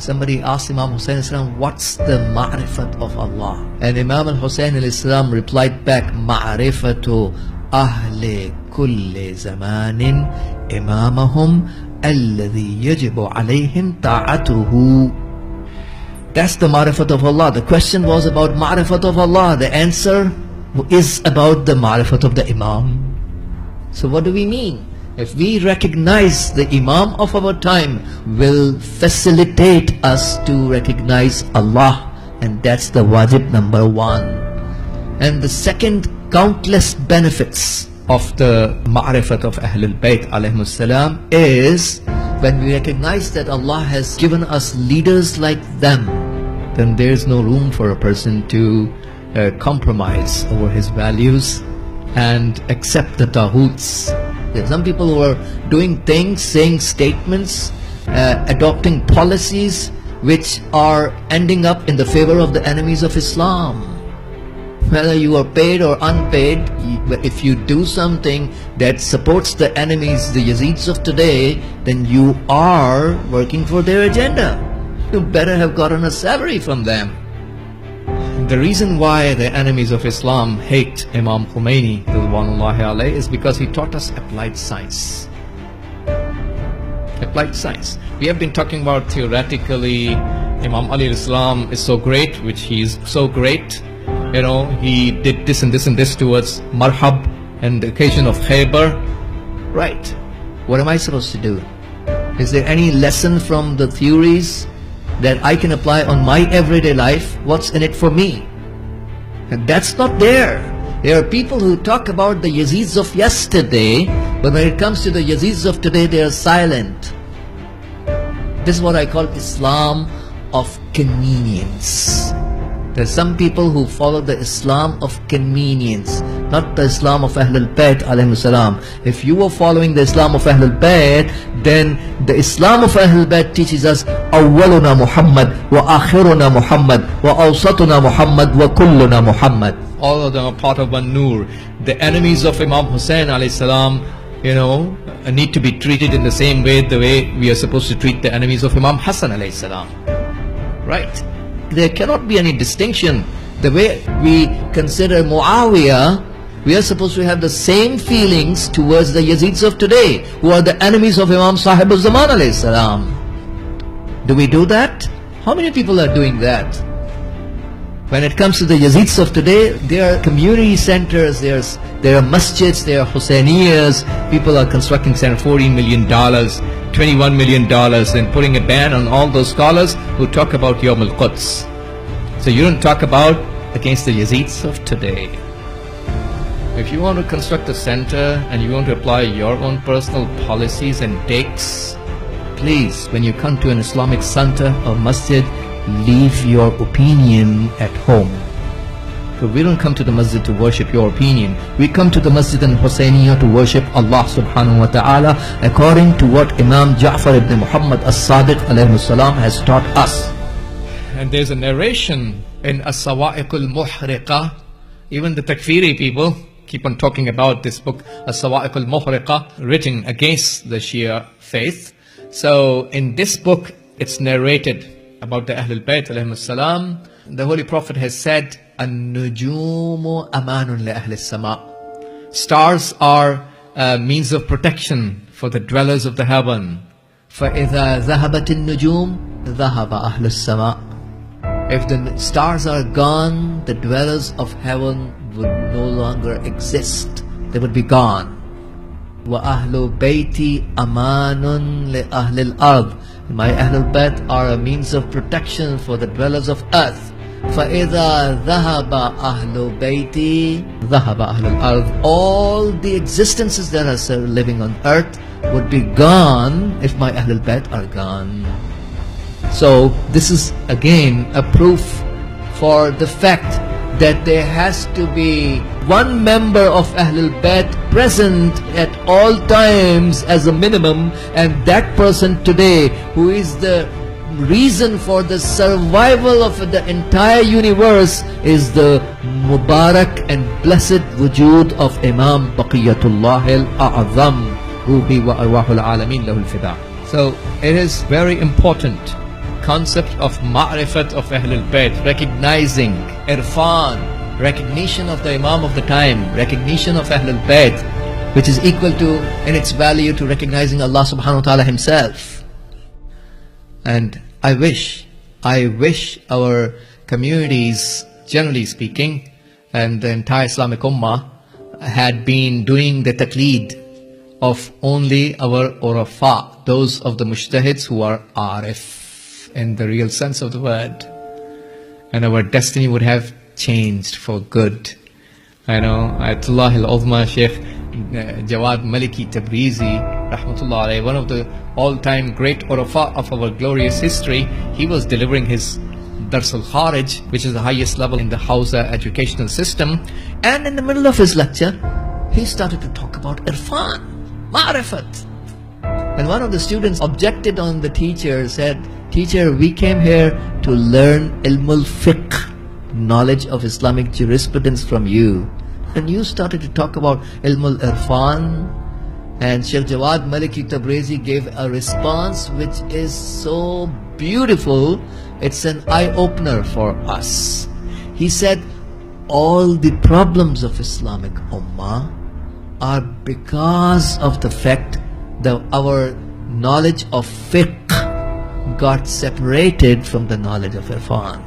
Somebody asked Imam Hussein al-Islam, what's the ma'rifat of Allah? And Imam al-Hussein al-Islam replied back, ma'rifatu ahli kulli zamanin imamahum alladhi yajibu alayhim ta'atuhu. That's the ma'rifat of Allah. The question was about ma'rifat of Allah. The answer is about the ma'rifat of the Imam. So what do we mean? If we recognize the Imam of our time, will facilitate us to recognize Allah, and that's the wajib number one. And the second, countless benefits of the ma'rifat of Ahlul Bayt alayhimus salam is when we recognize that Allah has given us leaders like them, then there is no room for a person to compromise over his values and accept the taghuts. There are some people who are doing things, saying statements, adopting policies which are ending up in the favor of the enemies of Islam. Whether you are paid or unpaid, if you do something that supports the enemies, the Yazids of today, then you are working for their agenda. You better have gotten a salary from them. The reason why the enemies of Islam hate Imam Khomeini is because he taught us applied science. Applied science. We have been talking about theoretically, Imam Ali al-Islam is so great, which he is so great. You know, he did this and this and this towards Marhab and the occasion of Khaybar. Right. What am I supposed to do? Is there any lesson from the theories that I can apply on my everyday life? What's in it for me? And that's not there. There are people who talk about the Yazids of yesterday, but when it comes to the Yazids of today, they are silent. This is what I call Islam of convenience. There's some people who follow the Islam of convenience, not the Islam of Ahlul Bayt alayhimus salam. If you were following the Islam of Ahlul Bayt, then the Islam of Ahlul Bayt teaches us awwaluna Muhammad wa akhiruna Muhammad wa awsatuna Muhammad wa kulluna Muhammad. All of them are part of one nur. The enemies of Imam Hussein alayhi salam, you know, need to be treated in the same way, the way we are supposed to treat the enemies of Imam Hassan alayhi salam. Right? There cannot be any distinction. The way we consider Muawiyah, we are supposed to have the same feelings towards the Yazids of today, who are the enemies of Imam Sahib al-Zaman alayhi salam. Do we do that? How many people are doing that? When it comes to the Yazids of today, there are community centers, there are masjids, there are Hussainiyas. People are constructing $40 million, $21 million, and putting a ban on all those scholars who talk about Yawm al-Quds. So you don't talk about against the Yazids of today. If you want to construct a center and you want to apply your own personal policies and takes, please, when you come to an Islamic center or masjid, leave your opinion at home. But we don't come to the masjid to worship your opinion. We come to the masjid in Hussainiyah to worship Allah subhanahu wa ta'ala according to what Imam Ja'far ibn Muhammad as-Sadiq alayhi salam has taught us. And there's a narration in As-Sawa'iq al-Muhriqa. Even the Takfiri people keep on talking about this book, As-Sawa'iq al-Muhriqa, written against the Shia faith. So in this book, it's narrated about the Ahlul Bayt alayhim salam. The Holy Prophet has said, An-nujumu amanun li ahli sama. Stars are a means of protection for the dwellers of the heaven. فَإِذَا ذَهَبَتِ النُّجُومُ ذَهَبَ أَهْلُ السَّمَاءِ. If the stars are gone, the dwellers of heaven would no longer exist. They would be gone. وَأَهْلُ بَيْتِ أَمَانٌ لِأَهْلِ الْأَرْضِ. My Ahlul Bayt are a means of protection for the dwellers of earth. فَإِذَا ذَهَبَ أَهْلُ بَيْتِ ذَهَبَ أَهْلُ الْأَرْضِ. All the existences that are living on earth would be gone if my Ahlul Bayt are gone. So this is again a proof for the fact that there has to be one member of Ahlul Bayt present at all times as a minimum, and that person today, who is the reason for the survival of the entire universe, is the Mubarak and blessed wujud of Imam Baqiyatullah al-A'zam, Ruhi wa Arwahul Alamin lahul Fida. So it is very important. concept of ma'rifat of Ahlul Bayt, recognizing irfan, recognition of the Imam of the time, recognition of Ahlul Bayt, which is equal to, in its value, to recognizing Allah subhanahu wa ta'ala himself. And I wish our communities, generally speaking, and the entire Islamic Ummah had been doing the taqleed of only our Urafa, those of the mujtahids who are Arif in the real sense of the word. And our destiny would have changed for good. I know Ayatollah al-Uzma Sheikh Jawad Maliki Tabrizi Rahmatullah alayhi, one of the all-time great Urafa of our glorious history, he was delivering his Dars al-Kharij, which is the highest level in the Hausa educational system, and in the middle of his lecture he started to talk about irfan, ma'rifat. And one of the students objected on the teacher, said, "Teacher, we came here to learn ilmul fiqh, knowledge of Islamic jurisprudence from you, and you started to talk about ilmul irfan." And Sheikh Jawad Maliki Tabrizi gave a response which is so beautiful, it's an eye-opener for us. He said, all the problems of Islamic Ummah are because of the fact that our knowledge of fiqh got separated from the knowledge of irfan.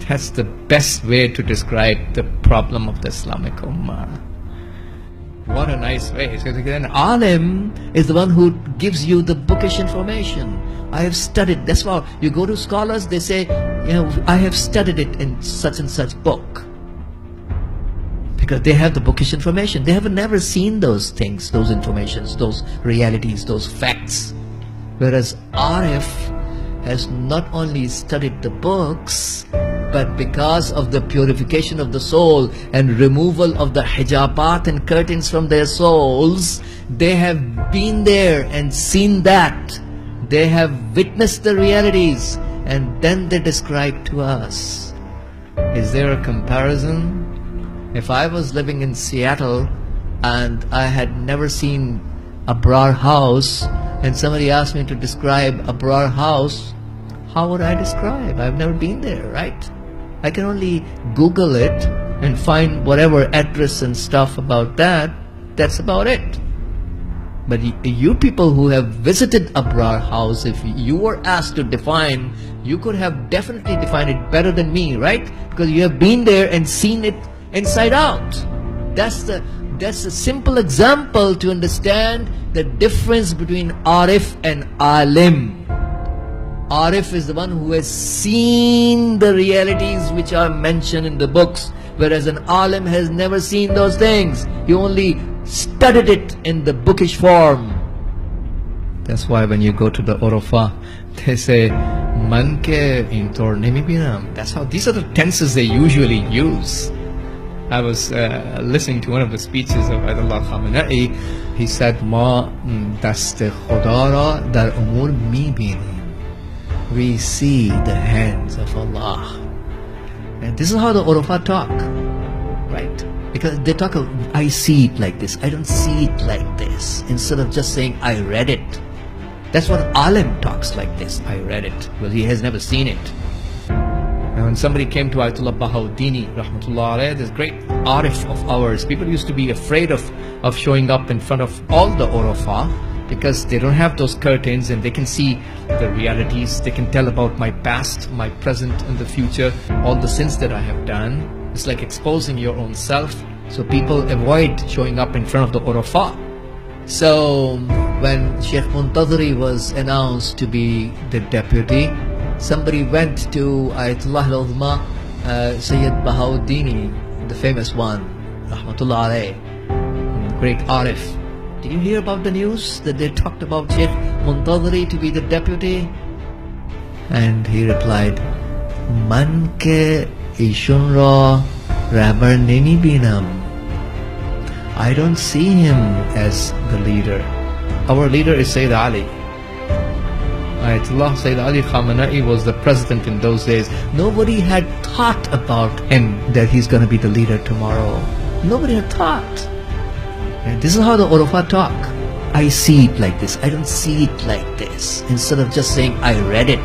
That's the best way to describe the problem of the Islamic Ummah. What a nice way. An Alim is the one who gives you the bookish information. I have studied. That's why you go to scholars, they say, I have studied it in such and such book. Because they have the bookish information. They have never seen those things, those informations, those realities, those facts. Whereas Arif has not only studied the books, but because of the purification of the soul and removal of the hijabat and curtains from their souls, they have been there and seen that. They have witnessed the realities, and then they describe to us. Is there a comparison? If I was living in Seattle and I had never seen a Brar house, and somebody asked me to describe a Brar house, how would I describe? I've never been there, right? I can only Google it and find whatever address and stuff about that. That's about it. But you people who have visited a Brar house, if you were asked to define, you could have definitely defined it better than me, right? Because you have been there and seen it inside out. That's a simple example to understand the difference between Arif and Alim. Arif is the one who has seen the realities which are mentioned in the books, whereas an Alim has never seen those things. He only studied it in the bookish form. That's why when you go to the Urafa, they say, Man ke intor nemi binam. That's how, these are the tenses they usually use. I was listening to one of the speeches of Ayatollah Khamenei. He said, Ma dast khuda ra dar umur mi bini. We see the hands of Allah. And this is how the Urafa talk, right? Because they talk of, I see it like this, I don't see it like this, instead of just saying, I read it. That's what Alim talks like this, I read it. Well, he has never seen it. And when somebody came to Ayatollah Bahauddini, Rahmatullah alayhi, this great Arif of ours, people used to be afraid of showing up in front of all the Urafa, because they don't have those curtains and they can see the realities. They can tell about my past, my present and the future, all the sins that I have done. It's like exposing your own self. So people avoid showing up in front of the Urafa. So when Sheikh Muntaziri was announced to be the deputy, somebody went to Ayatollah al-Uzma, Sayyid Bahauddini, the famous one, Rahmatullah alayhi, great Arif. Did you hear about the news that they talked about Sheikh Muntaziri to be the deputy? And he replied, Man ke ishun ra rabar nemi binam. I don't see him as the leader. Our leader is Sayyid Ali. Ayatollah Sayyid Ali Khamenei was the president in those days. Nobody had thought about him that he's going to be the leader tomorrow. Nobody had thought. And this is how the Urafa talk. I see it like this. I don't see it like this. Instead of just saying I read it,